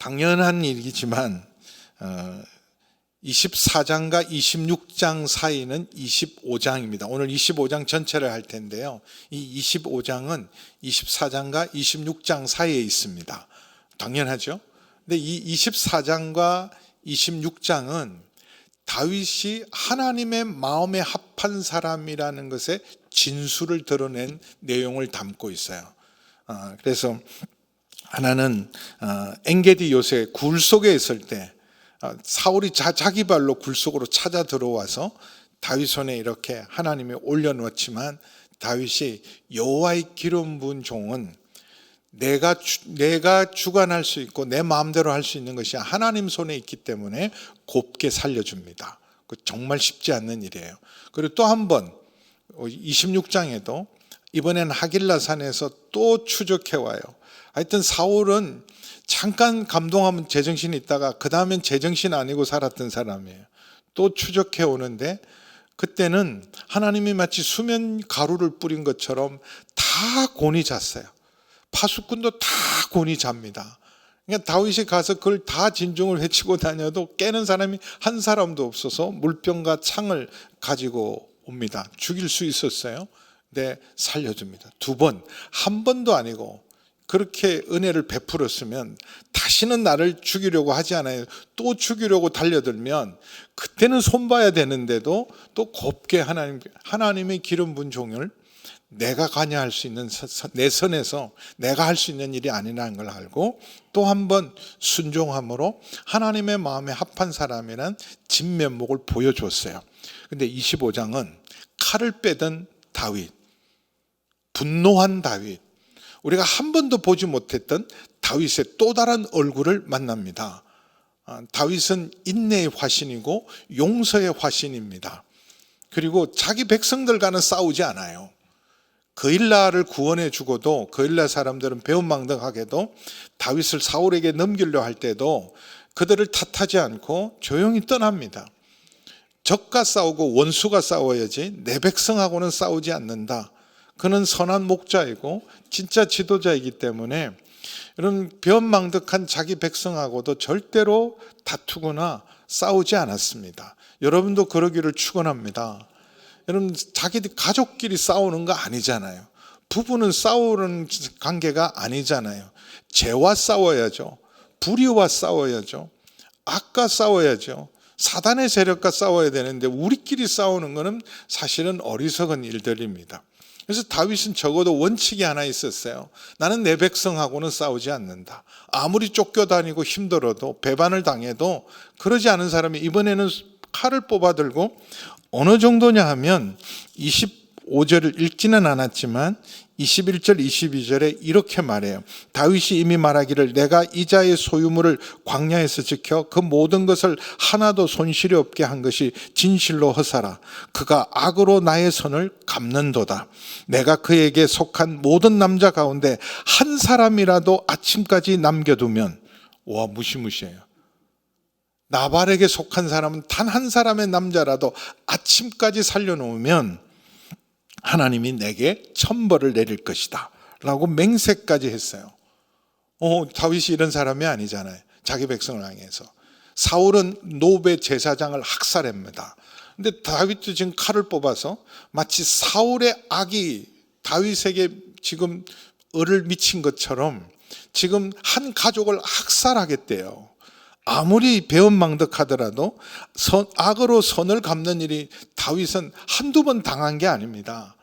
당연한 일이지만 24장과 26장 사이는 25장입니다. 오늘 25장 전체를 할 텐데요. 이 25장은 24장과 26장 사이에 있습니다. 당연하죠. 근데 이 24장과 26장은 다윗이 하나님의 마음에 합한 사람이라는 것의 진수를 드러낸 내용을 담고 있어요. 그래서 하나는 엔게디 요새 굴 속에 있을 때 사울이 자기 발로 굴 속으로 찾아 들어와서 다윗 손에 이렇게 하나님이 올려놓았지만 다윗이 여호와의 기름 부은 종은 내가 주관할 수 있고 내 마음대로 할 수 있는 것이 하나님 손에 있기 때문에 곱게 살려줍니다. 정말 쉽지 않는 일이에요. 그리고 또 한 번 26장에도 이번엔 하길라산에서 또 추적해 와요. 하여튼 사울은 잠깐 감동하면 제정신이 있다가 그 다음엔 제정신 아니고 살았던 사람이에요. 또 추적해 오는데 그때는 하나님이 마치 수면 가루를 뿌린 것처럼 다 곤히 잤어요. 파수꾼도 다 곤히 잡니다. 그러니까 다윗이 가서 그걸 다 진중을 외치고 다녀도 깨는 사람이 한 사람도 없어서 물병과 창을 가지고 옵니다. 죽일 수 있었어요. 네, 살려줍니다. 두 번, 한 번도 아니고 그렇게 은혜를 베풀었으면 다시는 나를 죽이려고 하지 않아요. 또 죽이려고 달려들면 그때는 손봐야 되는데도 또 곱게 하나님의 기름 부은 종을 내가 관여할 수 있는 내 선에서 내가 할 수 있는 일이 아니라는 걸 알고 또 한 번 순종함으로 하나님의 마음에 합한 사람이란 진면목을 보여줬어요. 근데 25장은 칼을 빼던 다윗, 분노한 다윗, 우리가 한 번도 보지 못했던 다윗의 또 다른 얼굴을 만납니다. 다윗은 인내의 화신이고 용서의 화신입니다. 그리고 자기 백성들과는 싸우지 않아요. 그일라를 구원해 주고도 그일라 사람들은 배은망덕하게도 다윗을 사울에게 넘기려 할 때도 그들을 탓하지 않고 조용히 떠납니다. 적과 싸우고 원수가 싸워야지 내 백성하고는 싸우지 않는다. 그는 선한 목자이고 진짜 지도자이기 때문에 이런 배은망덕한 자기 백성하고도 절대로 다투거나 싸우지 않았습니다. 여러분도 그러기를 축원합니다. 여러분 자기 가족끼리 싸우는 거 아니잖아요. 부부는 싸우는 관계가 아니잖아요. 죄와 싸워야죠. 불의와 싸워야죠. 악과 싸워야죠. 사단의 세력과 싸워야 되는데 우리끼리 싸우는 것은 사실은 어리석은 일들입니다. 그래서 다윗은 적어도 원칙이 하나 있었어요. 나는 내 백성하고는 싸우지 않는다. 아무리 쫓겨다니고 힘들어도 배반을 당해도 그러지 않은 사람이 이번에는 칼을 뽑아들고 어느 정도냐 하면 25절을 읽지는 않았지만 21절 22절에 이렇게 말해요. 다윗이 이미 말하기를 내가 이자의 소유물을 광야에서 지켜 그 모든 것을 하나도 손실이 없게 한 것이 진실로 허사라. 그가 악으로 나의 선을 갚는도다. 내가 그에게 속한 모든 남자 가운데 한 사람이라도 아침까지 남겨두면 와 무시무시해요. 나발에게 속한 사람은 단 한 사람의 남자라도 아침까지 살려놓으면 하나님이 내게 천벌을 내릴 것이다 라고 맹세까지 했어요. 다윗이 이런 사람이 아니잖아요. 자기 백성을 향해서. 사울은 노베 제사장을 학살합니다. 근데 다윗도 지금 칼을 뽑아서 마치 사울의 악이 다윗에게 지금 을을 미친 것처럼 지금 한 가족을 학살하겠대요. 아무리 배은망덕하더라도 악으로 선을 갚는 일이 다윗은 한두 번 당한 게 아닙니다.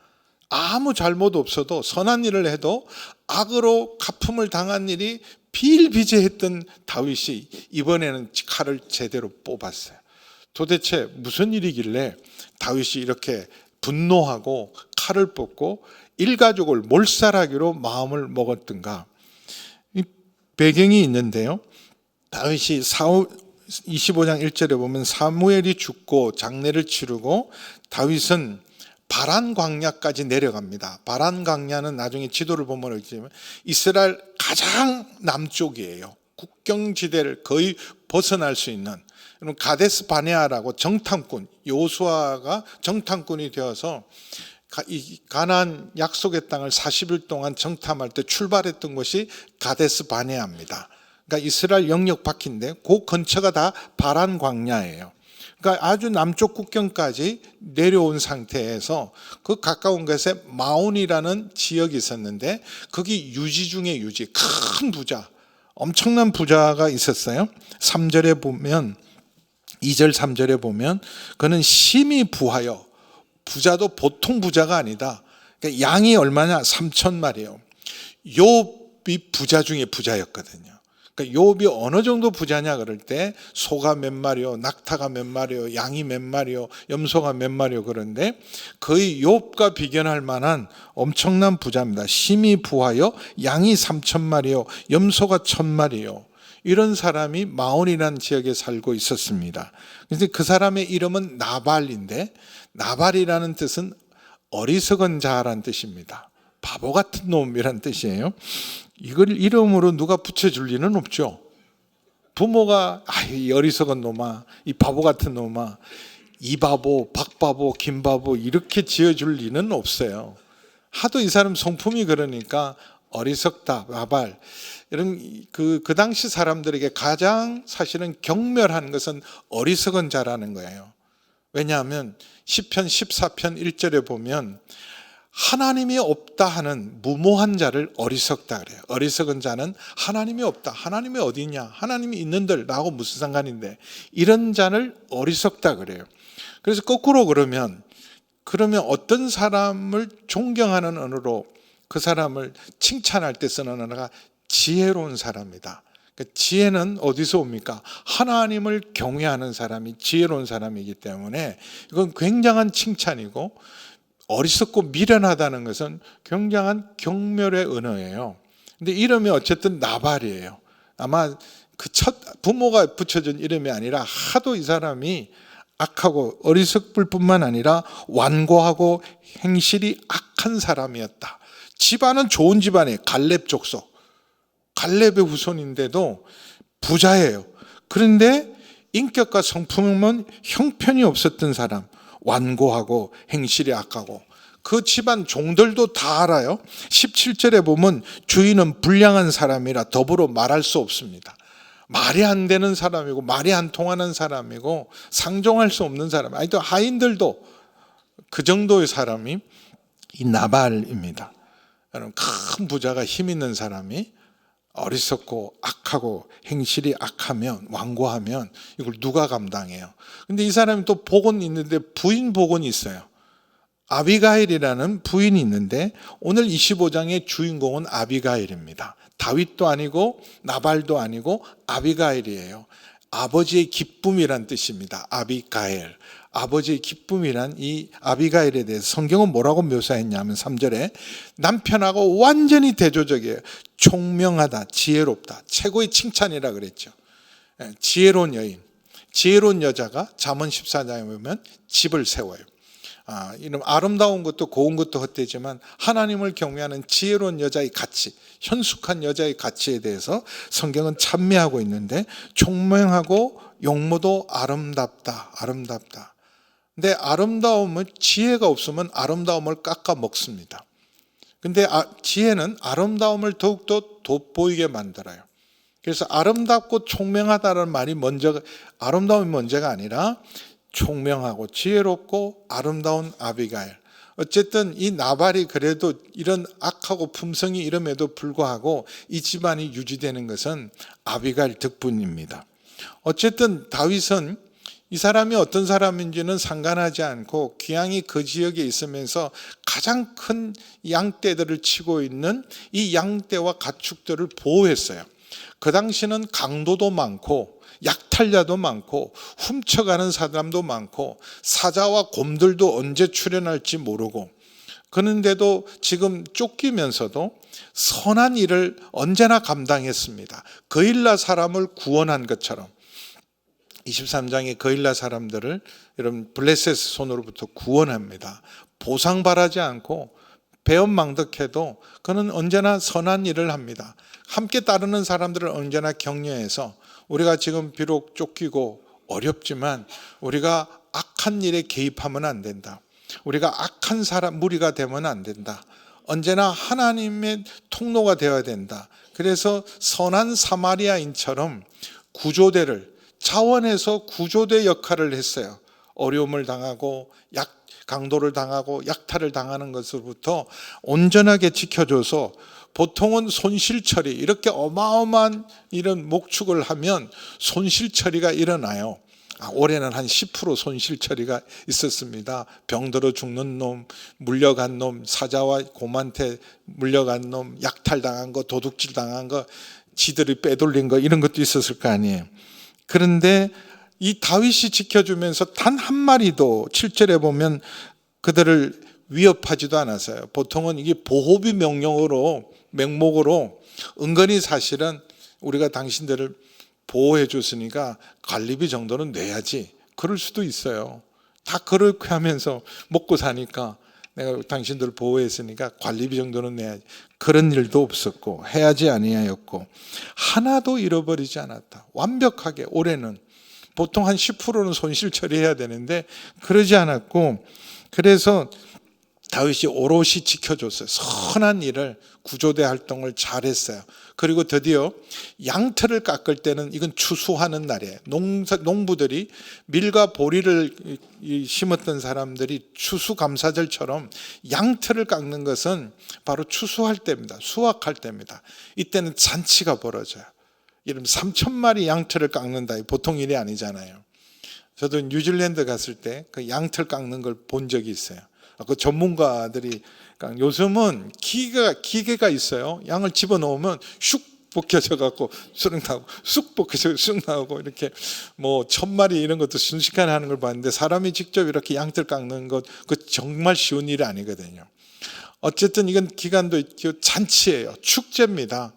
아무 잘못 없어도 선한 일을 해도 악으로 갚음을 당한 일이 비일비재했던 다윗이 이번에는 칼을 제대로 뽑았어요. 도대체 무슨 일이길래 다윗이 이렇게 분노하고 칼을 뽑고 일가족을 몰살하기로 마음을 먹었던가. 이 배경이 있는데요. 다윗이 25장 1절에 보면 사무엘이 죽고 장례를 치르고 다윗은 바란 광야까지 내려갑니다. 바란 광야는 나중에 지도를 보면 알지만 이스라엘 가장 남쪽이에요. 국경지대를 거의 벗어날 수 있는 가데스 바네아라고 정탐꾼, 여호수아가 정탐꾼이 되어서 이 가나안 약속의 땅을 40일 동안 정탐할 때 출발했던 곳이 가데스 바네아입니다. 그러니까 이스라엘 영역 바퀴인데 그 근처가 다 바란 광야예요. 그러니까 아주 남쪽 국경까지 내려온 상태에서 그 가까운 곳에 마온이라는 지역이 있었는데 거기 유지 중에 유지, 큰 부자, 엄청난 부자가 있었어요. 3절에 보면 2절 3절에 보면 그는 심히 부하여, 부자도 보통 부자가 아니다. 그러니까 양이 얼마냐? 3,000마리예요. 욥이 부자 중에 부자였거든요. 그러니까 욥이 어느 정도 부자냐 그럴 때 소가 몇 마리요, 낙타가 몇 마리요, 양이 몇 마리요, 염소가 몇 마리요. 그런데 거의 욥과 비견할 만한 엄청난 부자입니다. 심히 부하여 양이 3,000마리요, 염소가 1,000마리요. 이런 사람이 마온이라는 지역에 살고 있었습니다. 그런데 그 사람의 이름은 나발인데, 나발이라는 뜻은 어리석은 자라는 뜻입니다. 바보 같은 놈이란 뜻이에요. 이걸 이름으로 누가 붙여줄 리는 없죠. 부모가 이 어리석은 놈아, 이 바보 같은 놈아, 이바보, 박바보, 김바보 이렇게 지어줄 리는 없어요. 하도 이 사람 성품이 그러니까 어리석다, 나발. 이런 그 당시 사람들에게 가장 사실은 경멸한 것은 어리석은 자라는 거예요. 왜냐하면 시편 14편 1절에 보면 하나님이 없다 하는 무모한 자를 어리석다 그래요. 어리석은 자는 하나님이 없다. 하나님이 어디 있냐? 하나님이 있는들 나하고 무슨 상관인데, 이런 자를 어리석다 그래요. 그래서 거꾸로 그러면 어떤 사람을 존경하는 언어로 그 사람을 칭찬할 때 쓰는 언어가 지혜로운 사람이다. 그러니까 지혜는 어디서 옵니까? 하나님을 경외하는 사람이 지혜로운 사람이기 때문에 이건 굉장한 칭찬이고, 어리석고 미련하다는 것은 굉장한 경멸의 언어예요. 근데 이름이 어쨌든 나발이에요. 아마 그 첫 부모가 붙여준 이름이 아니라 하도 이 사람이 악하고 어리석을 뿐만 아니라 완고하고 행실이 악한 사람이었다. 집안은 좋은 집안이에요. 갈렙 족속, 갈렙의 후손인데도 부자예요. 그런데 인격과 성품은 형편이 없었던 사람, 완고하고 행실이 악하고, 그 집안 종들도 다 알아요. 17절에 보면 주인은 불량한 사람이라 더불어 말할 수 없습니다. 말이 안 되는 사람이고 말이 안 통하는 사람이고 상종할 수 없는 사람, 아니 또 하인들도 그 정도의 사람이 이 나발입니다. 여러분, 큰 부자가 힘 있는 사람이 어리석고 악하고 행실이 악하면, 완고하면 이걸 누가 감당해요? 근데 이 사람이 또 복은 있는데 부인 복은 있어요. 아비가일이라는 부인이 있는데 오늘 25장의 주인공은 아비가일입니다. 다윗도 아니고 나발도 아니고 아비가일이에요. 아버지의 기쁨이란 뜻입니다. 아비가일, 아버지의 기쁨이란 이 아비가일에 대해서 성경은 뭐라고 묘사했냐면 3절에 남편하고 완전히 대조적이에요. 총명하다, 지혜롭다, 최고의 칭찬이라 그랬죠. 지혜로운 여인, 지혜로운 여자가 잠언 14장에 보면 집을 세워요. 이런 아름다운 것도 고운 것도 헛되지만 하나님을 경외하는 지혜로운 여자의 가치, 현숙한 여자의 가치에 대해서 성경은 찬미하고 있는데, 총명하고 용모도 아름답다, 아름답다. 근데 아름다움은, 지혜가 없으면 아름다움을 깎아 먹습니다. 근데 지혜는 아름다움을 더욱더 돋보이게 만들어요. 그래서 아름답고 총명하다는 말이 아름다움이 문제가 아니라 총명하고 지혜롭고 아름다운 아비가일. 어쨌든 이 나발이 그래도 이런 악하고 품성이 이름에도 불구하고 이 집안이 유지되는 것은 아비가일 덕분입니다. 어쨌든 다윗은 이 사람이 어떤 사람인지는 상관하지 않고 기왕이 그 지역에 있으면서 가장 큰 양떼들을 치고 있는 이 양떼와 가축들을 보호했어요. 그 당시는 강도도 많고 약탈자도 많고 훔쳐가는 사람도 많고 사자와 곰들도 언제 출현할지 모르고, 그런데도 지금 쫓기면서도 선한 일을 언제나 감당했습니다. 거일라 사람을 구원한 것처럼 23장의 거일라 사람들을 여러분 블레셋 손으로부터 구원합니다. 보상 바라지 않고 배은망덕해도 그는 언제나 선한 일을 합니다. 함께 따르는 사람들을 언제나 격려해서, 우리가 지금 비록 쫓기고 어렵지만 우리가 악한 일에 개입하면 안 된다. 우리가 악한 사람 무리가 되면 안 된다. 언제나 하나님의 통로가 되어야 된다. 그래서 선한 사마리아인처럼 구조대를 자원해서 구조대 역할을 했어요. 어려움을 당하고 강도를 당하고 약탈을 당하는 것으로부터 온전하게 지켜줘서 보통은 손실 처리, 이렇게 어마어마한 이런 목축을 하면 손실 처리가 일어나요. 올해는 한 10% 손실 처리가 있었습니다. 병들어 죽는 놈, 물려간 놈, 사자와 곰한테 물려간 놈, 약탈당한 거, 도둑질 당한 거, 지들이 빼돌린 거, 이런 것도 있었을 거 아니에요. 그런데 이 다윗이 지켜주면서 단 한 마리도 7절에 보면 그들을 위협하지도 않았어요. 보통은 이게 보호비 맹목으로 은근히 사실은 우리가 당신들을 보호해 줬으니까 관리비 정도는 내야지, 그럴 수도 있어요. 다 그렇게 하면서 먹고 사니까 내가 당신들을 보호했으니까 관리비 정도는 내야지, 그런 일도 없었고 해야지 아니하였고 하나도 잃어버리지 않았다. 완벽하게 올해는 보통 한 10%는 손실 처리해야 되는데 그러지 않았고, 그래서 다윗이 오롯이 지켜줬어요. 선한 일을, 구조대 활동을 잘했어요. 그리고 드디어 양털을 깎을 때는, 이건 추수하는 날이에요. 농부들이 밀과 보리를 심었던 사람들이 추수감사절처럼 양털을 깎는 것은 바로 추수할 때입니다. 수확할 때입니다. 이때는 잔치가 벌어져요. 이름 3,000마리 양털을 깎는다, 보통 일이 아니잖아요. 저도 뉴질랜드 갔을 때 그 양털 깎는 걸 본 적이 있어요. 그 전문가들이, 요즘은 기계가 있어요. 양을 집어넣으면 슉 벗겨져 갖고 수능 나오고, 쑥 벗겨져 쑥 나오고, 이렇게 뭐 1,000마리 이런 것도 순식간에 하는 걸 봤는데, 사람이 직접 이렇게 양털 깎는 것, 그 정말 쉬운 일이 아니거든요. 어쨌든 이건 기간도 있고 잔치예요. 축제입니다.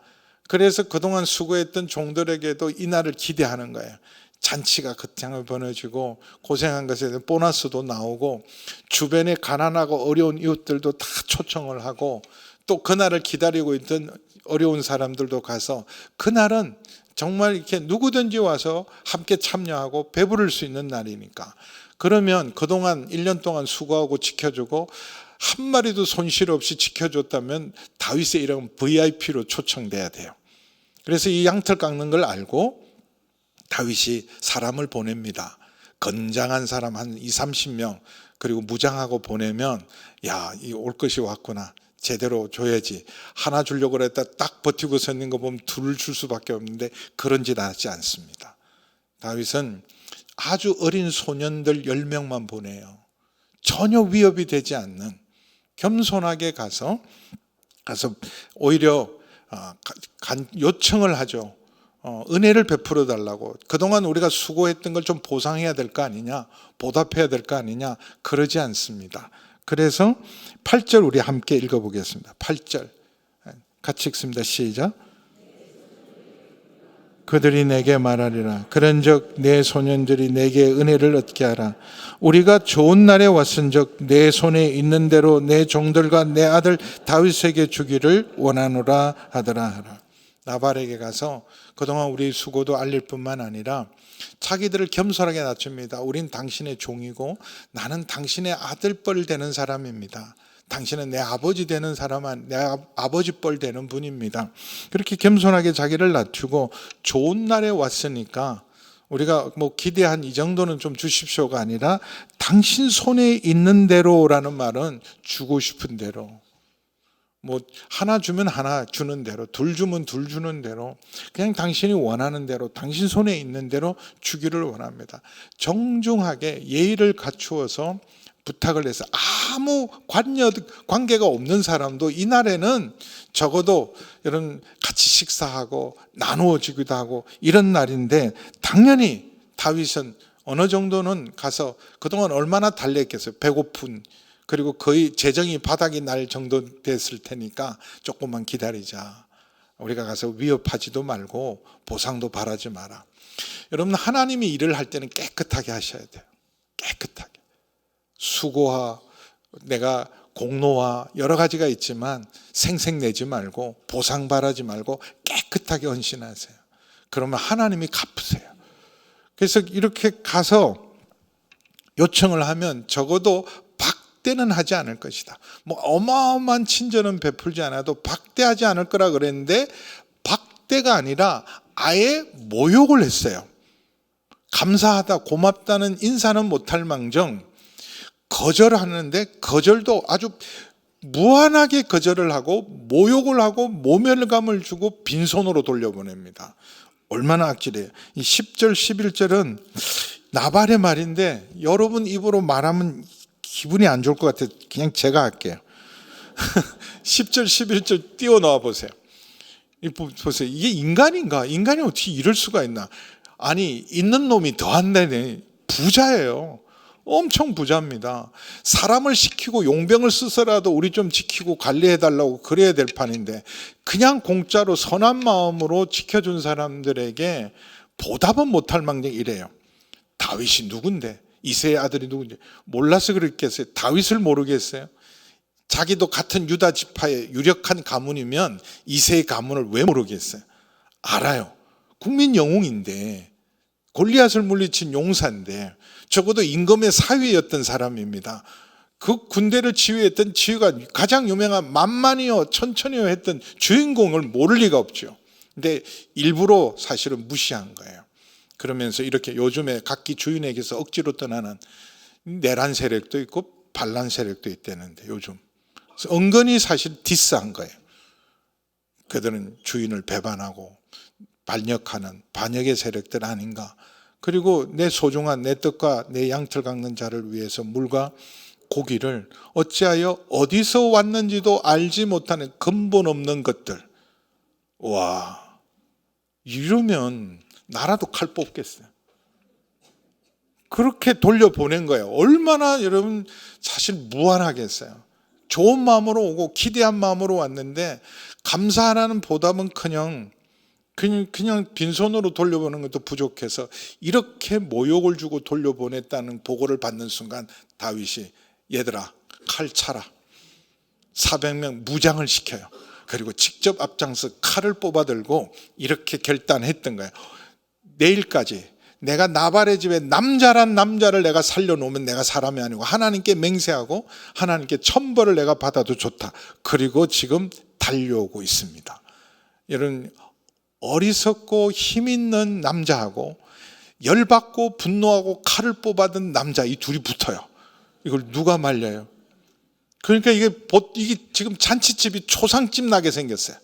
그래서 그동안 수고했던 종들에게도 이 날을 기대하는 거예요. 잔치가 거창을 벌어지고 고생한 것에 대한 보너스도 나오고, 주변에 가난하고 어려운 이웃들도 다 초청을 하고, 또 그날을 기다리고 있던 어려운 사람들도 가서, 그날은 정말 이렇게 누구든지 와서 함께 참여하고 배부를 수 있는 날이니까. 그러면 그동안 1년 동안 수고하고 지켜주고 한 마리도 손실 없이 지켜줬다면 다윗의 이름은 VIP로 초청돼야 돼요. 그래서 이 양털 깎는 걸 알고 다윗이 사람을 보냅니다. 건장한 사람 한 20-30명, 그리고 무장하고 보내면, 야, 이 올 것이 왔구나, 제대로 줘야지. 하나 주려고 그랬다 딱 버티고 서 있는 거 보면 둘을 줄 수밖에 없는데 그런 짓 하지 않습니다. 다윗은 아주 어린 소년들 10명만 보내요. 전혀 위협이 되지 않는, 겸손하게 가서 오히려 요청을 하죠. 은혜를 베풀어 달라고. 그동안 우리가 수고했던 걸 좀 보상해야 될 거 아니냐, 보답해야 될 거 아니냐, 그러지 않습니다. 그래서 8절 우리 함께 읽어보겠습니다. 8절 같이 읽습니다. 시작. 그들이 내게 말하리라. 그런즉 내 소년들이 내게 은혜를 얻게 하라. 우리가 좋은 날에 왔은즉 내 손에 있는 대로 내 종들과 내 아들 다윗에게 주기를 원하노라 하더라 하라. 나발에게 가서 그동안 우리 수고도 알릴 뿐만 아니라 자기들을 겸손하게 낮춥니다. 우린 당신의 종이고 나는 당신의 아들뻘 되는 사람입니다. 당신은 내 아버지 되는 사람, 내 아버지 뻘 되는 분입니다. 그렇게 겸손하게 자기를 낮추고, 좋은 날에 왔으니까 우리가 뭐 기대한 이 정도는 좀 주십시오가 아니라 당신 손에 있는 대로라는 말은 주고 싶은 대로, 뭐 하나 주면 하나 주는 대로, 둘 주면 둘 주는 대로, 그냥 당신이 원하는 대로, 당신 손에 있는 대로 주기를 원합니다. 정중하게 예의를 갖추어서 부탁을 해서, 아무 관계가 없는 사람도 이날에는 적어도 이런 같이 식사하고 나누어지기도 하고 이런 날인데, 당연히 다윗은 어느 정도는 가서, 그동안 얼마나 달랬겠어요. 배고픈, 그리고 거의 재정이 바닥이 날 정도 됐을 테니까 조금만 기다리자. 우리가 가서 위협하지도 말고 보상도 바라지 마라. 여러분, 하나님이 일을 할 때는 깨끗하게 하셔야 돼요. 깨끗하게. 수고와 내가 공로와 여러 가지가 있지만 생색내지 말고 보상 바라지 말고 깨끗하게 헌신하세요. 그러면 하나님이 갚으세요. 그래서 이렇게 가서 요청을 하면 적어도 박대는 하지 않을 것이다. 뭐 어마어마한 친절은 베풀지 않아도 박대하지 않을 거라 그랬는데 박대가 아니라 아예 모욕을 했어요. 감사하다, 고맙다는 인사는 못할 망정 거절하는데 거절도 아주 무한하게 거절을 하고 모욕을 하고 모멸감을 주고 빈손으로 돌려보냅니다. 얼마나 악질이에요. 이 10절 11절은 나발의 말인데 여러분 입으로 말하면 기분이 안 좋을 것 같아요. 그냥 제가 할게요. 10절 11절 띄워놓아 보세요. 보세요. 이게 인간인가? 인간이 어떻게 이럴 수가 있나? 아니 있는 놈이 더한다네. 부자예요. 엄청 부자입니다. 사람을 시키고 용병을 쓰서라도 우리 좀 지키고 관리해달라고 그래야 될 판인데 그냥 공짜로 선한 마음으로 지켜준 사람들에게 보답은 못할 망정 이래요. 다윗이 누군데? 이새의 아들이 누군지 몰라서 그랬겠어요? 다윗을 모르겠어요? 자기도 같은 유다 지파의 유력한 가문이면 이새의 가문을 왜 모르겠어요? 알아요. 국민 영웅인데 골리앗을 물리친 용사인데 적어도 임금의 사위였던 사람입니다. 그 군대를 지휘했던 지휘가 가장 유명한 만만이요 천천히요 했던 주인공을 모를 리가 없죠. 근데 일부러 사실은 무시한 거예요. 그러면서 이렇게 요즘에 각기 주인에게서 억지로 떠나는 내란 세력도 있고 반란 세력도 있다는데 요즘 그래서 은근히 사실 디스한 거예요. 그들은 주인을 배반하고 반역하는 반역의 세력들 아닌가. 그리고 내 소중한 내 떡과 내 양털 깎는 자를 위해서 물과 고기를 어찌하여 어디서 왔는지도 알지 못하는 근본 없는 것들. 와, 이러면 나라도 칼 뽑겠어요. 그렇게 돌려보낸 거예요. 얼마나 여러분 사실 무한하겠어요. 좋은 마음으로 오고 기대한 마음으로 왔는데 감사하라는 보답은커녕 그냥 빈손으로 돌려보는 것도 부족해서 이렇게 모욕을 주고 돌려보냈다는 보고를 받는 순간 다윗이 얘들아 칼 차라 400명 무장을 시켜요. 그리고 직접 앞장서 칼을 뽑아들고 이렇게 결단했던 거예요. 내일까지 내가 나발의 집에 남자란 남자를 내가 살려놓으면 내가 사람이 아니고 하나님께 맹세하고 하나님께 천벌을 내가 받아도 좋다. 그리고 지금 달려오고 있습니다. 여러분 어리석고 힘있는 남자하고 열받고 분노하고 칼을 뽑아든 남자 이 둘이 붙어요. 이걸 누가 말려요? 그러니까 이게 지금 잔치집이 초상집 나게 생겼어요.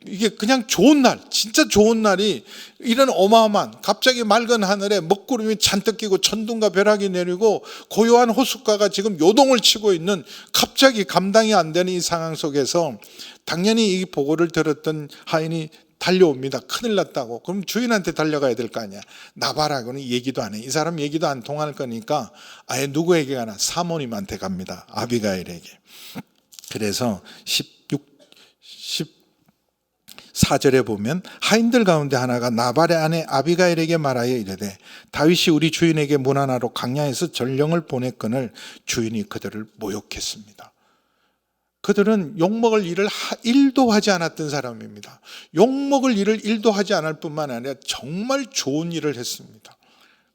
이게 그냥 좋은 날, 진짜 좋은 날이 이런 어마어마한 갑자기 맑은 하늘에 먹구름이 잔뜩 끼고 천둥과 벼락이 내리고 고요한 호숫가가 지금 요동을 치고 있는 갑자기 감당이 안 되는 이 상황 속에서 당연히 이 보고를 들었던 하인이 달려옵니다. 큰일 났다고. 그럼 주인한테 달려가야 될 거 아니야. 나발하고는 얘기도 안 해. 이 사람 얘기도 안 통할 거니까 아예 누구에게 가나? 사모님한테 갑니다. 아비가일에게. 그래서 14절에 보면 하인들 가운데 하나가 나발의 아내 아비가일에게 말하여 이르되 다윗이 우리 주인에게 문하나로 광야에서 전령을 보냈거늘 주인이 그들을 모욕했습니다. 그들은 욕먹을 일을 1도 하지 않았던 사람입니다. 욕먹을 일을 1도 하지 않을 뿐만 아니라 정말 좋은 일을 했습니다.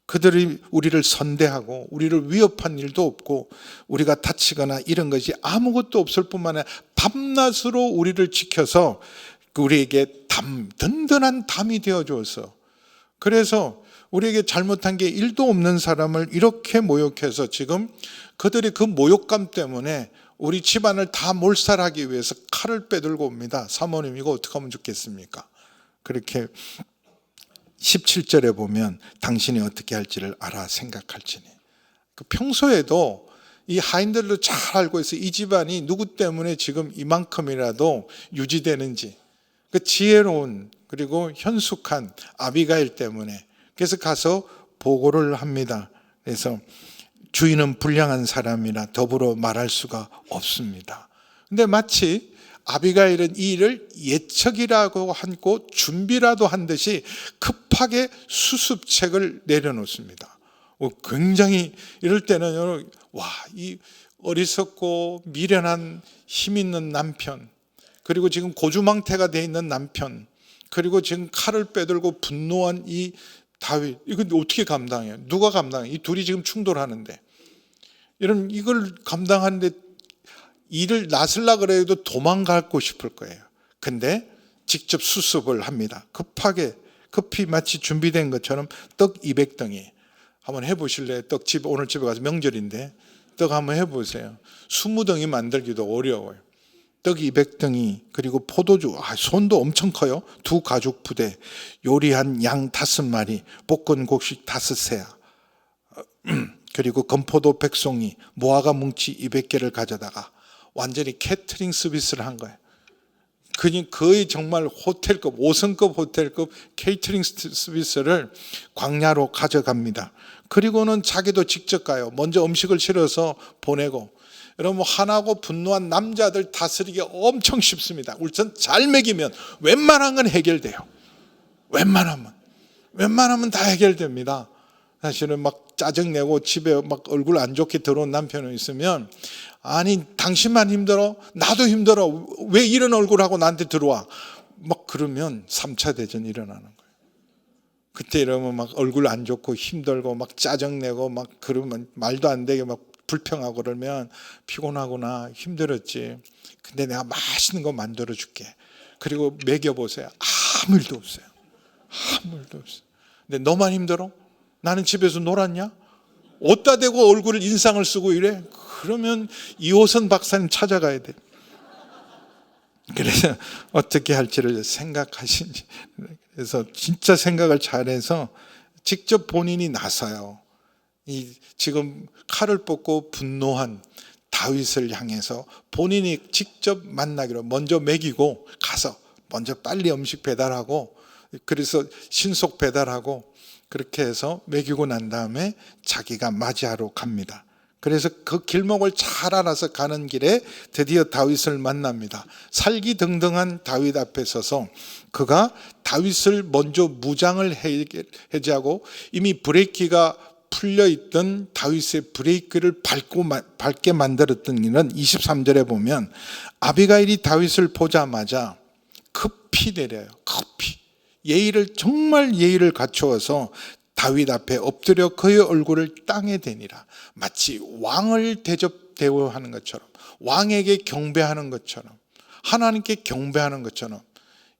그들이 우리를 선대하고 우리를 위협한 일도 없고 우리가 다치거나 이런 것이 아무것도 없을 뿐만 아니라 밤낮으로 우리를 지켜서 우리에게 든든한 담이 되어줘서 그래서 우리에게 잘못한 게 1도 없는 사람을 이렇게 모욕해서 지금 그들의 그 모욕감 때문에 우리 집안을 다 몰살하기 위해서 칼을 빼들고 옵니다. 사모님 이거 어떻게 하면 좋겠습니까? 그렇게 17절에 보면 당신이 어떻게 할지를 알아 생각할지니. 평소에도 이 하인들도 잘 알고 있어요. 이 집안이 누구 때문에 지금 이만큼이라도 유지되는지. 그 지혜로운 그리고 현숙한 아비가일 때문에 그래서 가서 보고를 합니다. 그래서 주인은 불량한 사람이라 더불어 말할 수가 없습니다. 근데 마치 아비가일은 이 일을 예측이라고 하고 준비라도 한 듯이 급하게 수습책을 내려놓습니다. 굉장히 이럴 때는 이 어리석고 미련한 힘 있는 남편 그리고 지금 고주망태가 돼 있는 남편 그리고 지금 칼을 빼들고 분노한 이 다윗 이건 어떻게 감당해요? 누가 감당해요? 이 둘이 지금 충돌하는데 여러분 이걸 감당하는데 일을 나서려 그래도 도망가고 싶을 거예요. 근데 직접 수습을 합니다. 급히 마치 준비된 것처럼 떡 200덩이 한번 해보실래요? 떡집 오늘 집에 가서 명절인데 떡 한번 해보세요. 20덩이 만들기도 어려워요. 떡 200덩이 그리고 포도주 손도 엄청 커요. 2 가죽 부대, 요리한 양 5마리, 볶은 곡식 5새야, 그리고 건포도 100송이, 무화과 뭉치 200개를 가져다가 완전히 캐터링 서비스를 한 거예요. 거의 정말 호텔급, 5성급 호텔급 케이터링 서비스를 광야로 가져갑니다. 그리고는 자기도 직접 가요. 먼저 음식을 실어서 보내고. 여러분 화나고 분노한 남자들 다스리기 엄청 쉽습니다. 우선 잘 먹이면 웬만한 건 해결돼요. 웬만하면 다 해결됩니다. 사실은 막 짜증내고 집에 막 얼굴 안 좋게 들어온 남편이 있으면 아니 당신만 힘들어? 나도 힘들어. 왜 이런 얼굴하고 나한테 들어와? 막 그러면 3차 대전 일어나는 거예요. 그때 이러면 막 얼굴 안 좋고 힘들고 막 짜증내고 막 그러면 말도 안 되게 막 불평하고 그러면 피곤하구나, 힘들었지. 근데 내가 맛있는 거 만들어 줄게. 그리고 먹여보세요. 아무 일도 없어요. 근데 너만 힘들어? 나는 집에서 놀았냐? 어디다 대고 얼굴을 인상을 쓰고 이래? 그러면 이호선 박사님 찾아가야 돼. 그래서 어떻게 할지를 생각하신지. 그래서 진짜 생각을 잘해서 직접 본인이 나서요. 지금 칼을 뽑고 분노한 다윗을 향해서 본인이 직접 만나기로 먼저 먹이고 가서 먼저 빨리 음식 배달하고 그래서 신속 배달하고 그렇게 해서 먹이고 난 다음에 자기가 맞이하러 갑니다. 그래서 그 길목을 잘 알아서 가는 길에 드디어 다윗을 만납니다. 살기등등한 다윗 앞에 서서 그가 다윗을 먼저 무장을 해제하고 이미 브레이크가 풀려있던 다윗의 브레이크를 밟게 만들었던 일은 23절에 보면 아비가일이 다윗을 보자마자 급히 내려요. 정말 예의를 갖추어서 다윗 앞에 엎드려 그의 얼굴을 땅에 대니라. 마치 왕을 대접하는 것처럼, 왕에게 경배하는 것처럼, 하나님께 경배하는 것처럼.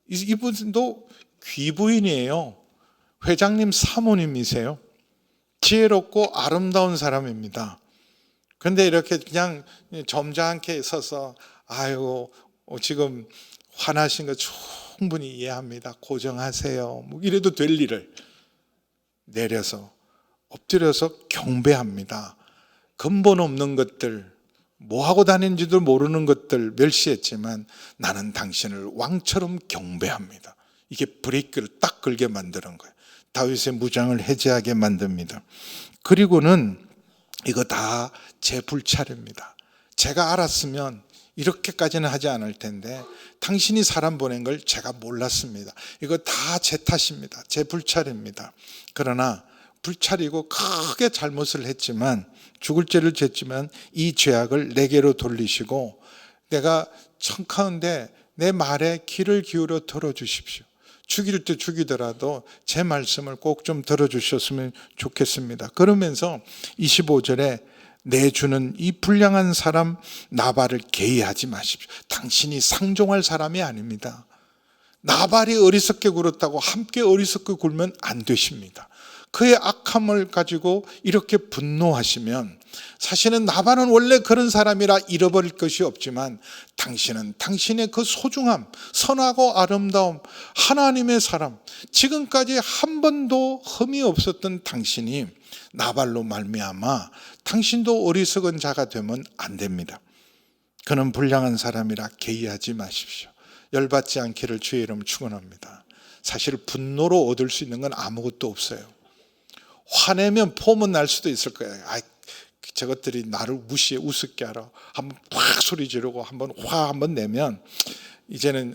이분도 귀부인이에요. 회장님 사모님이세요. 지혜롭고 아름다운 사람입니다. 그런데 이렇게 그냥 점잖게 서서 아이고 지금 화나신 거 충분히 이해합니다. 고정하세요. 뭐 이래도 될 일을 내려서 엎드려서 경배합니다. 근본 없는 것들, 뭐 하고 다니는지도 모르는 것들 멸시했지만 나는 당신을 왕처럼 경배합니다. 이게 브레이크를 딱 걸게 만드는 거예요. 다윗의 무장을 해제하게 만듭니다. 그리고는 이거 다 제 불찰입니다. 제가 알았으면 이렇게까지는 하지 않을 텐데 당신이 사람 보낸 걸 제가 몰랐습니다. 이거 다 제 탓입니다. 제 불찰입니다. 그러나 불찰이고 크게 잘못을 했지만 죽을 죄를 졌지만 이 죄악을 내게로 돌리시고 내가 청카운데 내 말에 귀를 기울여 들어주십시오. 죽일 때 죽이더라도 제 말씀을 꼭 좀 들어주셨으면 좋겠습니다. 그러면서 25절에 내 주는 이 불량한 사람 나발을 개의하지 마십시오. 당신이 상종할 사람이 아닙니다. 나발이 어리석게 굴었다고 함께 어리석게 굴면 안 되십니다. 그의 악함을 가지고 이렇게 분노하시면 사실은 나발은 원래 그런 사람이라 잃어버릴 것이 없지만 당신은 당신의 그 소중함, 선하고 아름다움, 하나님의 사람, 지금까지 한 번도 흠이 없었던 당신이 나발로 말미암아 당신도 어리석은 자가 되면 안 됩니다. 그는 불량한 사람이라 개의하지 마십시오. 열받지 않기를 주의 이름 축원합니다. 사실 분노로 얻을 수 있는 건 아무것도 없어요. 화내면 폼은 날 수도 있을 거예요. 저것들이 나를 무시해 우습게 하라. 한번 확 소리 지르고 한번 내면 이제는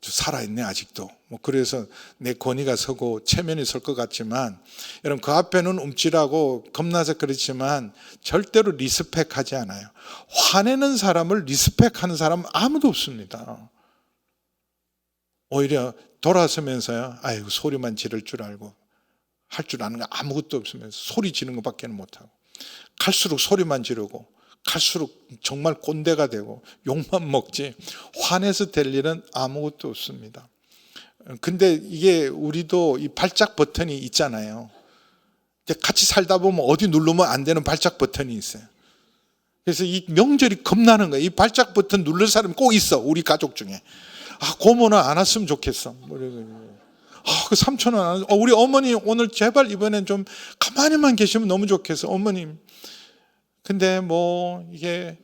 살아있네 아직도. 뭐 그래서 내 권위가 서고 체면이 설 것 같지만 여러분 그 앞에는 움찔하고 겁나서 그렇지만 절대로 리스펙하지 않아요. 화내는 사람을 리스펙하는 사람은 아무도 없습니다. 오히려 돌아서면서요. 아이고 소리만 지를 줄 알고 할 줄 아는 거 아무것도 없으면서 소리 지르는 것밖에 못하고 갈수록 소리만 지르고 갈수록 정말 꼰대가 되고 욕만 먹지 화내서 될 일은 아무것도 없습니다. 근데 이게 우리도 이 발작 버튼이 있잖아요. 같이 살다 보면 어디 누르면 안 되는 발작 버튼이 있어요. 그래서 이 명절이 겁나는 거예요. 이 발작 버튼 누를 사람이 꼭 있어. 우리 가족 중에. 고모는 안 왔으면 좋겠어. 그 삼촌은 안 왔어. 우리 어머니 오늘 제발 이번엔 좀 가만히만 계시면 너무 좋겠어. 어머님. 근데 이게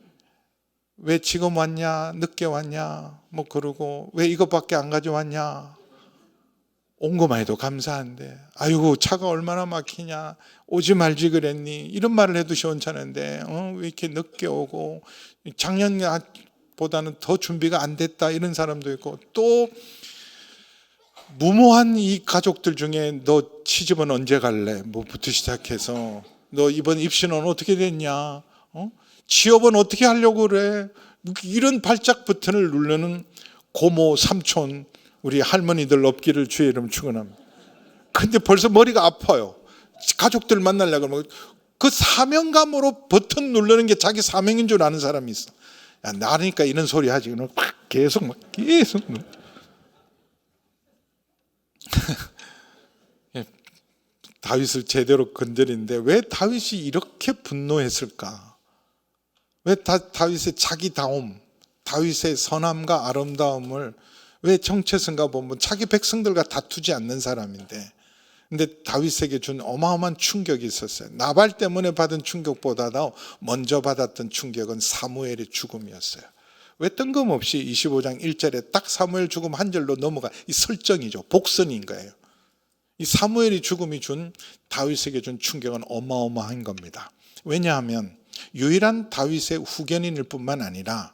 왜 지금 왔냐, 늦게 왔냐, 그러고 왜 이것밖에 안 가져왔냐. 온 것만 해도 감사한데, 아이고 차가 얼마나 막히냐, 오지 말지 그랬니, 이런 말을 해도 시원찮은데 왜 이렇게 늦게 오고, 작년보다는 더 준비가 안 됐다, 이런 사람도 있고, 또 무모한 이 가족들 중에 너 시집은 언제 갈래? 부터 시작해서 너 이번 입시는 어떻게 됐냐? 취업은 어떻게 하려고 그래? 이런 발작 버튼을 누르는 고모, 삼촌, 우리 할머니들 없기를 주의 이름 축원합니다. 근데 벌써 머리가 아파요. 가족들 만나려고 하면 그 사명감으로 버튼 누르는 게 자기 사명인 줄 아는 사람이 있어. 야, 나니까 이런 소리 하지. 계속 다윗을 제대로 건드리는데 왜 다윗이 이렇게 분노했을까? 왜 다윗의 자기다움, 다윗의 선함과 아름다움을 왜 정체성가 보면 자기 백성들과 다투지 않는 사람인데, 근데 다윗에게 준 어마어마한 충격이 있었어요. 나발 때문에 받은 충격보다도 먼저 받았던 충격은 사무엘의 죽음이었어요. 왜 뜬금없이 25장 1절에 딱 사무엘 죽음 한 절로 넘어가, 이 설정이죠. 복선인 거예요. 이 사무엘의 죽음이 준 다윗에게 준 충격은 어마어마한 겁니다. 왜냐하면 유일한 다윗의 후견인일 뿐만 아니라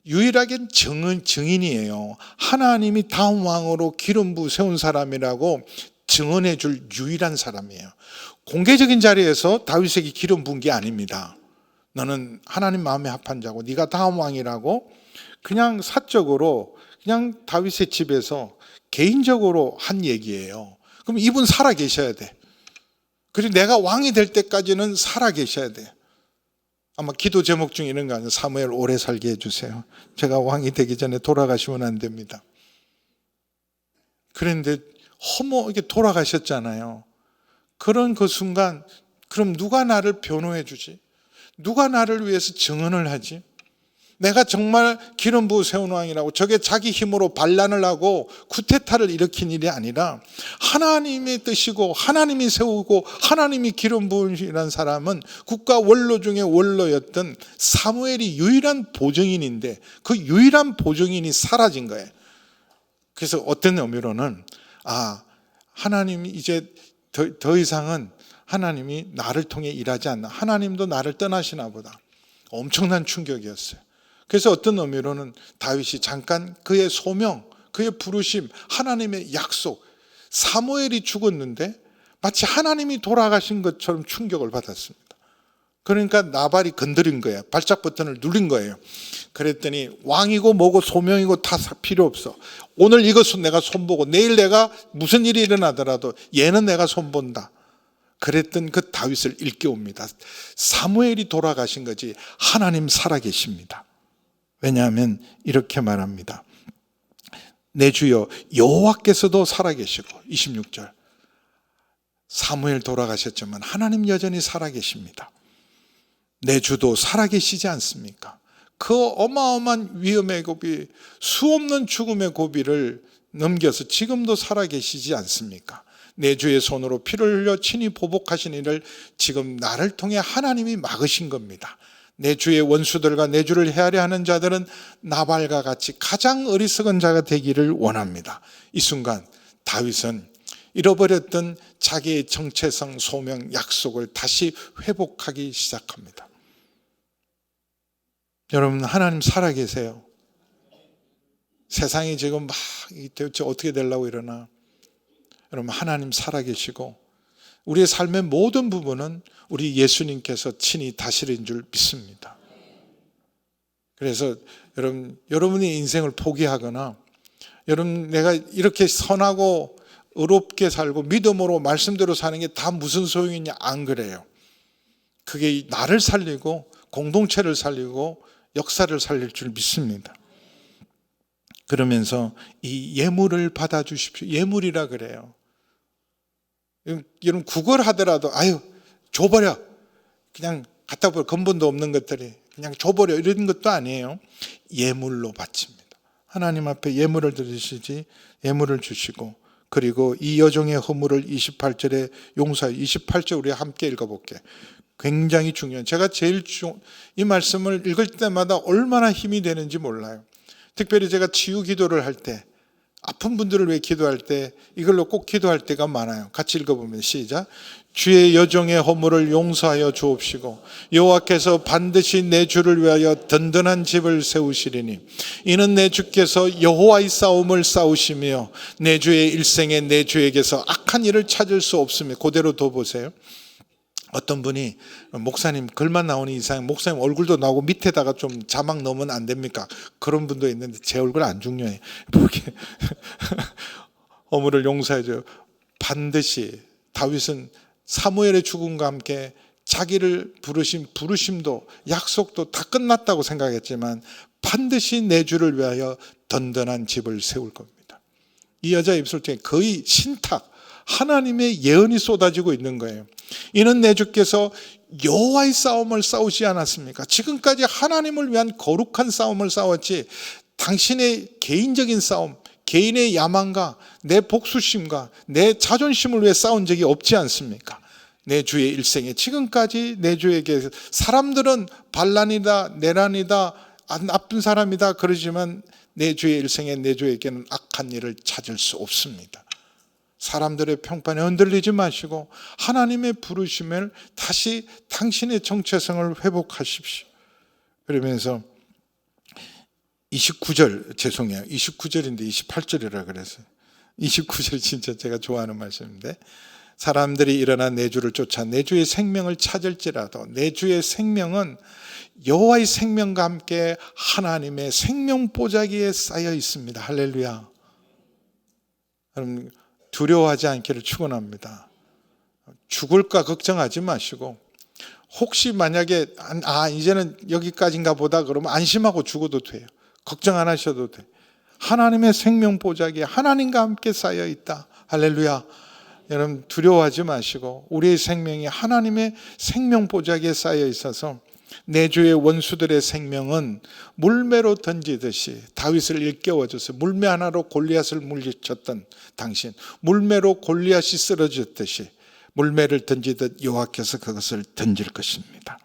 유일하게 증인이에요. 하나님이 다음 왕으로 기름 부어 세운 사람이라고 증언해 줄 유일한 사람이에요. 공개적인 자리에서 다윗에게 기름 부은 게 아닙니다. 너는 하나님 마음에 합한 자고 네가 다음 왕이라고 그냥 사적으로 그냥 다윗의 집에서 개인적으로 한 얘기예요. 그럼 이분 살아 계셔야 돼. 그리고 내가 왕이 될 때까지는 살아 계셔야 돼. 아마 기도 제목 중에 이런 거 아니에요. 사무엘 오래 살게 해주세요. 제가 왕이 되기 전에 돌아가시면 안 됩니다. 그런데 이렇게 돌아가셨잖아요. 그런 그 순간, 그럼 누가 나를 변호해 주지? 누가 나를 위해서 증언을 하지? 내가 정말 기름 부어 세운 왕이라고 저게 자기 힘으로 반란을 하고 쿠데타를 일으킨 일이 아니라 하나님의 뜻이고 하나님이 세우고 하나님이 기름 부으시라는 사람은 국가 원로 중에 원로였던 사무엘이 유일한 보증인인데 그 유일한 보증인이 사라진 거예요. 그래서 어떤 의미로는 하나님이 이제 더 이상은 하나님이 나를 통해 일하지 않나, 하나님도 나를 떠나시나 보다. 엄청난 충격이었어요. 그래서 어떤 의미로는 다윗이 잠깐 그의 소명, 그의 부르심, 하나님의 약속, 사무엘이 죽었는데 마치 하나님이 돌아가신 것처럼 충격을 받았습니다. 그러니까 나발이 건드린 거예요. 발작 버튼을 누른 거예요. 그랬더니 왕이고 뭐고 소명이고 다 필요 없어. 오늘 이것은 내가 손보고 내일 내가 무슨 일이 일어나더라도 얘는 내가 손본다. 그랬던 그 다윗을 일깨웁니다. 사무엘이 돌아가신 거지 하나님 살아계십니다. 왜냐하면 이렇게 말합니다. 내 주여 여호와께서도 살아계시고, 26절 사무엘 돌아가셨지만 하나님 여전히 살아계십니다. 내 주도 살아계시지 않습니까? 그 어마어마한 위험의 고비, 수없는 죽음의 고비를 넘겨서 지금도 살아계시지 않습니까? 내 주의 손으로 피를 흘려 친히 보복하신 일을 지금 나를 통해 하나님이 막으신 겁니다. 내 주의 원수들과 내 주를 헤아려 하는 자들은 나발과 같이 가장 어리석은 자가 되기를 원합니다. 이 순간 다윗은 잃어버렸던 자기의 정체성, 소명, 약속을 다시 회복하기 시작합니다. 여러분, 하나님 살아계세요. 세상이 지금 막 대체 어떻게 되려고 이러나, 여러분 하나님 살아계시고 우리의 삶의 모든 부분은 우리 예수님께서 친히 다스린 줄 믿습니다. 그래서 여러분의 인생을 포기하거나 여러분 내가 이렇게 선하고 의롭게 살고 믿음으로 말씀대로 사는 게 다 무슨 소용이냐, 안 그래요. 그게 나를 살리고 공동체를 살리고 역사를 살릴 줄 믿습니다. 그러면서 이 예물을 받아주십시오. 예물이라 그래요. 여러분 구걸하더라도 아유 줘버려, 그냥 갖다 버려, 근본도 없는 것들이 그냥 줘버려, 이런 것도 아니에요. 예물로 바칩니다. 하나님 앞에 예물을 드리시지, 예물을 주시고, 그리고 이 여종의 허물을 28절에 용서하여. 28절 우리 함께 읽어볼게요. 굉장히 중요한, 제가 이 말씀을 읽을 때마다 얼마나 힘이 되는지 몰라요. 특별히 제가 치유 기도를 할 때, 아픈 분들을 위해 기도할 때 이걸로 꼭 기도할 때가 많아요. 같이 읽어보면 시작. 주의 여종의 허물을 용서하여 주옵시고 여호와께서 반드시 내 주를 위하여 든든한 집을 세우시리니 이는 내 주께서 여호와의 싸움을 싸우시며 내 주의 일생에 내 주에게서 악한 일을 찾을 수 없으며. 그대로 더 보세요. 어떤 분이 목사님 글만 나오는 이상 목사님 얼굴도 나오고 밑에다가 좀 자막 넣으면 안 됩니까? 그런 분도 있는데 제 얼굴 안 중요해. 보게 허물을 용서해줘요. 반드시 다윗은 사무엘의 죽음과 함께 자기를 부르심도 약속도 다 끝났다고 생각했지만 반드시 내 주를 위하여 든든한 집을 세울 겁니다. 이 여자 입술 중에 거의 신탁, 하나님의 예언이 쏟아지고 있는 거예요. 이는 내 주께서 여호와의 싸움을 싸우지 않았습니까? 지금까지 하나님을 위한 거룩한 싸움을 싸웠지 당신의 개인적인 싸움, 개인의 야망과 내 복수심과 내 자존심을 위해 싸운 적이 없지 않습니까? 내 주의 일생에 지금까지 내 주에게 사람들은 반란이다, 내란이다, 나쁜 사람이다 그러지만 내 주의 일생에 내 주에게는 악한 일을 찾을 수 없습니다. 사람들의 평판에 흔들리지 마시고 하나님의 부르심을 다시 당신의 정체성을 회복하십시오. 그러면서 29절, 죄송해요. 29절인데 28절이라 그래서 29절 진짜 제가 좋아하는 말씀인데, 사람들이 일어나 내 주를 쫓아 내 주의 생명을 찾을지라도 내 주의 생명은 여호와의 생명과 함께 하나님의 생명 보자기에 쌓여 있습니다. 할렐루야. 여러분 두려워하지 않기를 축원합니다. 죽을까 걱정하지 마시고 혹시 만약에 이제는 여기까지인가 보다 그러면 안심하고 죽어도 돼요. 걱정 안 하셔도 돼. 하나님의 생명 보자기에 하나님과 함께 쌓여 있다. 할렐루야. 여러분 두려워하지 마시고 우리의 생명이 하나님의 생명 보자기에 쌓여 있어서 내 주의 원수들의 생명은 물매로 던지듯이 다윗을 일깨워줘서 물매 하나로 골리앗을 물리쳤던 당신, 물매로 골리앗이 쓰러졌듯이 물매를 던지듯 여호와께서 그것을 던질 것입니다.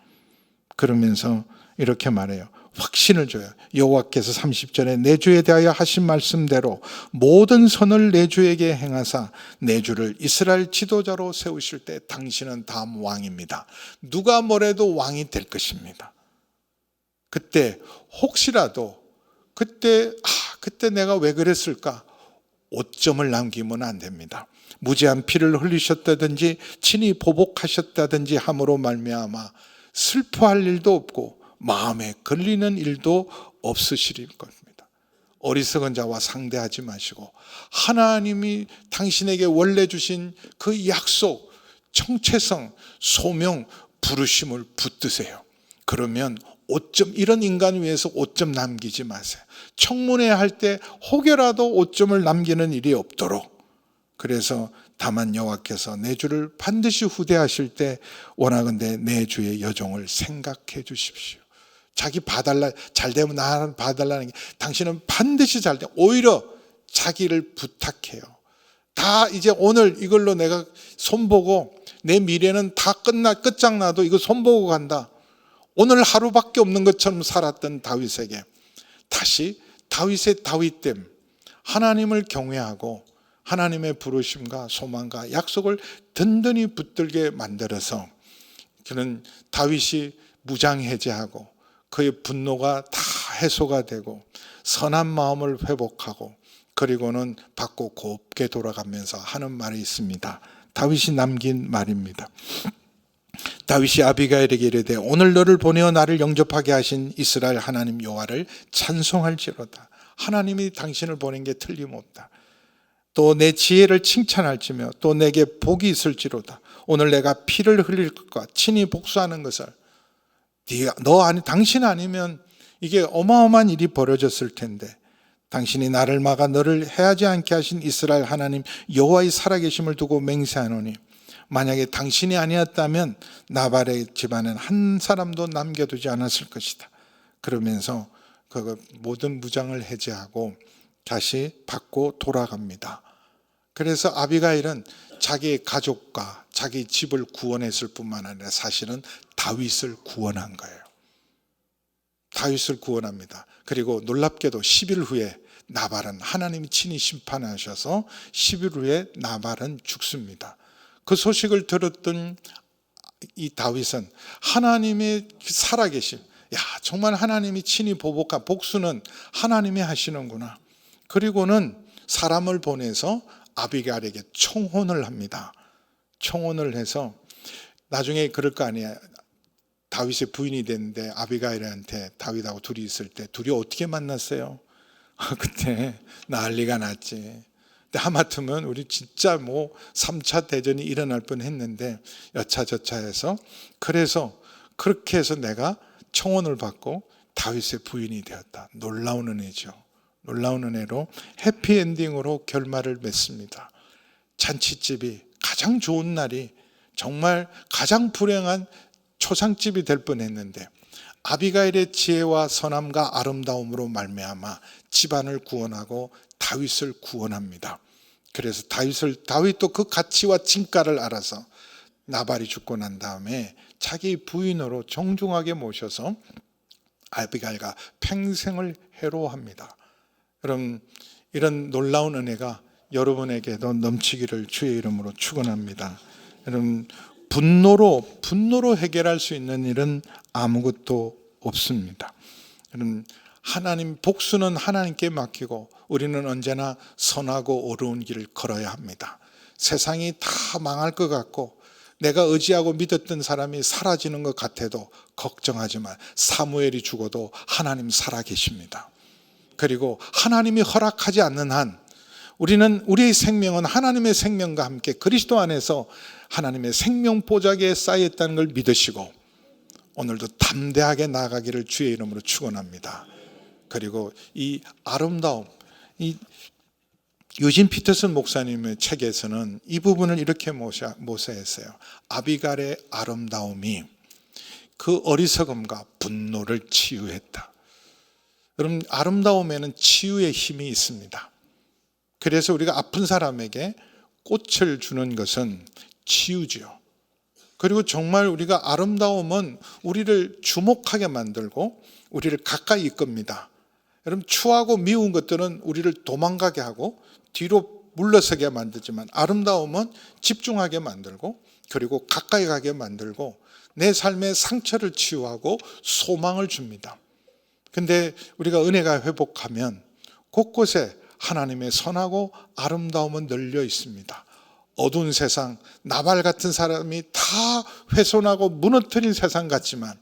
그러면서 이렇게 말해요. 확신을 줘요. 여호와께서 30절에 내 주에 대하여 하신 말씀대로 모든 선을 내 주에게 행하사 내 주를 이스라엘 지도자로 세우실 때 당신은 다음 왕입니다. 누가 뭐래도 왕이 될 것입니다. 그때 혹시라도 그때 내가 왜 그랬을까? 오점을 남기면 안 됩니다. 무지한 피를 흘리셨다든지 친히 보복하셨다든지 함으로 말미암아 슬퍼할 일도 없고 마음에 걸리는 일도 없으실 겁니다. 어리석은 자와 상대하지 마시고 하나님이 당신에게 원래 주신 그 약속, 정체성, 소명, 부르심을 붙드세요. 그러면 이런 인간 위해서 오점 남기지 마세요. 청문회 할 때 혹여라도 오점을 남기는 일이 없도록. 그래서 다만 여호와께서 내 주를 반드시 후대하실 때 원하건대 내 주의 여종을 생각해 주십시오. 자기 봐달라, 잘 되면 나는 봐달라는 게 당신은 반드시 잘 돼. 오히려 자기를 부탁해요. 다 이제 오늘 이걸로 내가 손보고 내 미래는 다 끝장나도 이거 손보고 간다. 오늘 하루밖에 없는 것처럼 살았던 다윗에게 다시 다윗의 다윗됨, 하나님을 경외하고 하나님의 부르심과 소망과 약속을 든든히 붙들게 만들어서 그는 다윗이 무장해제하고 그의 분노가 다 해소가 되고 선한 마음을 회복하고 그리고는 받고 곱게 돌아가면서 하는 말이 있습니다. 다윗이 남긴 말입니다. 다윗이 아비가일에게 이르되 오늘 너를 보내어 나를 영접하게 하신 이스라엘 하나님 여호와를 찬송할지로다. 하나님이 당신을 보낸 게 틀림없다. 또 내 지혜를 칭찬할지며 또 내게 복이 있을지로다. 오늘 내가 피를 흘릴 것과 친히 복수하는 것을 당신 아니면 이게 어마어마한 일이 벌어졌을 텐데, 당신이 나를 막아 너를 해하지 않게 하신 이스라엘 하나님 여호와의 살아계심을 두고 맹세하노니 만약에 당신이 아니었다면 나발의 집안은 한 사람도 남겨두지 않았을 것이다. 그러면서 그 모든 무장을 해제하고 다시 받고 돌아갑니다. 그래서 아비가일은 자기의 가족과 자기 집을 구원했을 뿐만 아니라 사실은 다윗을 구원한 거예요. 다윗을 구원합니다. 그리고 놀랍게도 10일 후에 나발은 하나님이 친히 심판하셔서 10일 후에 나발은 죽습니다. 그 소식을 들었던 이 다윗은 하나님의 살아계심, 정말 하나님이 친히 보복한 복수는 하나님이 하시는구나. 그리고는 사람을 보내서 아비가일에게 청혼을 합니다. 청혼을 해서 나중에 그럴 거 아니에요. 다윗의 부인이 됐는데 아비가일한테 다윗하고 둘이 있을 때 둘이 어떻게 만났어요? 그때 난리가 났지. 근데 하마터면 우리 진짜 3차 대전이 일어날 뻔했는데 여차저차해서, 그래서 그렇게 해서 내가 청혼을 받고 다윗의 부인이 되었다. 놀라운 은혜죠. 놀라운 은혜로 해피엔딩으로 결말을 맺습니다. 잔치집이 가장 좋은 날이 정말 가장 불행한 초상집이 될 뻔했는데 아비가일의 지혜와 선함과 아름다움으로 말미암아 집안을 구원하고 다윗을 구원합니다. 그래서 다윗도 그 가치와 진가를 알아서 나발이 죽고 난 다음에 자기 부인으로 정중하게 모셔서 아비가일과 평생을 해로합니다. 그럼 이런 놀라운 은혜가 여러분에게도 넘치기를 주의 이름으로 축원합니다. 여러분, 분노로 해결할 수 있는 일은 아무것도 없습니다. 여러분, 복수는 하나님께 맡기고 우리는 언제나 선하고 어려운 길을 걸어야 합니다. 세상이 다 망할 것 같고 내가 의지하고 믿었던 사람이 사라지는 것 같아도 걱정하지 마. 사무엘이 죽어도 하나님 살아계십니다. 그리고 하나님이 허락하지 않는 한 우리의 생명은 하나님의 생명과 함께 그리스도 안에서 하나님의 생명 보좌기에 쌓여있다는 걸 믿으시고 오늘도 담대하게 나아가기를 주의 이름으로 축원합니다. 그리고 이 아름다움, 이 유진 피터슨 목사님의 책에서는 이 부분을 이렇게 모사했어요. 아비가일의 아름다움이 그 어리석음과 분노를 치유했다. 여러분, 아름다움에는 치유의 힘이 있습니다. 그래서 우리가 아픈 사람에게 꽃을 주는 것은 치유지요. 그리고 정말 우리가 아름다움은 우리를 주목하게 만들고 우리를 가까이 이끕니다. 여러분, 추하고 미운 것들은 우리를 도망가게 하고 뒤로 물러서게 만들지만 아름다움은 집중하게 만들고 그리고 가까이 가게 만들고 내 삶의 상처를 치유하고 소망을 줍니다. 근데 우리가 은혜가 회복하면 곳곳에 하나님의 선하고 아름다움은 널려 있습니다. 어두운 세상, 나발 같은 사람이 다 훼손하고 무너뜨린 세상 같지만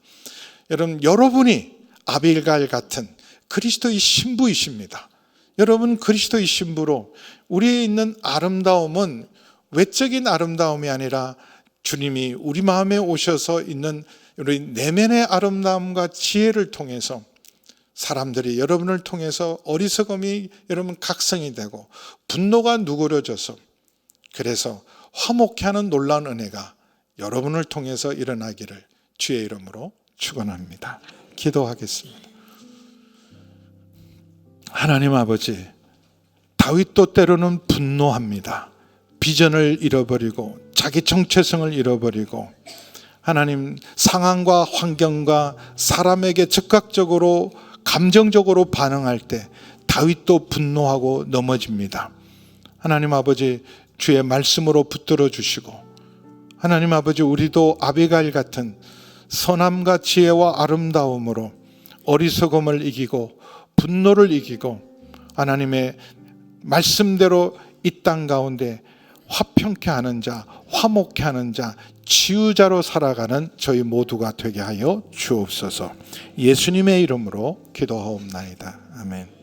여러분이 아비가일 같은 그리스도의 신부이십니다. 여러분 그리스도의 신부로 우리에 있는 아름다움은 외적인 아름다움이 아니라 주님이 우리 마음에 오셔서 있는 우리 내면의 아름다움과 지혜를 통해서 사람들이 여러분을 통해서 어리석음이 여러분 각성이 되고 분노가 누그러져서 그래서 화목케 하는 놀라운 은혜가 여러분을 통해서 일어나기를 주의 이름으로 축원합니다. 기도하겠습니다. 하나님 아버지, 다윗도 때로는 분노합니다. 비전을 잃어버리고 자기 정체성을 잃어버리고 하나님 상황과 환경과 사람에게 즉각적으로 감정적으로 반응할 때 다윗도 분노하고 넘어집니다. 하나님 아버지, 주의 말씀으로 붙들어 주시고 하나님 아버지, 우리도 아비가일 같은 선함과 지혜와 아름다움으로 어리석음을 이기고 분노를 이기고 하나님의 말씀대로 이 땅 가운데 화평케 하는 자, 화목케 하는 자, 치유자로 살아가는 저희 모두가 되게 하여 주옵소서. 예수님의 이름으로 기도하옵나이다. 아멘.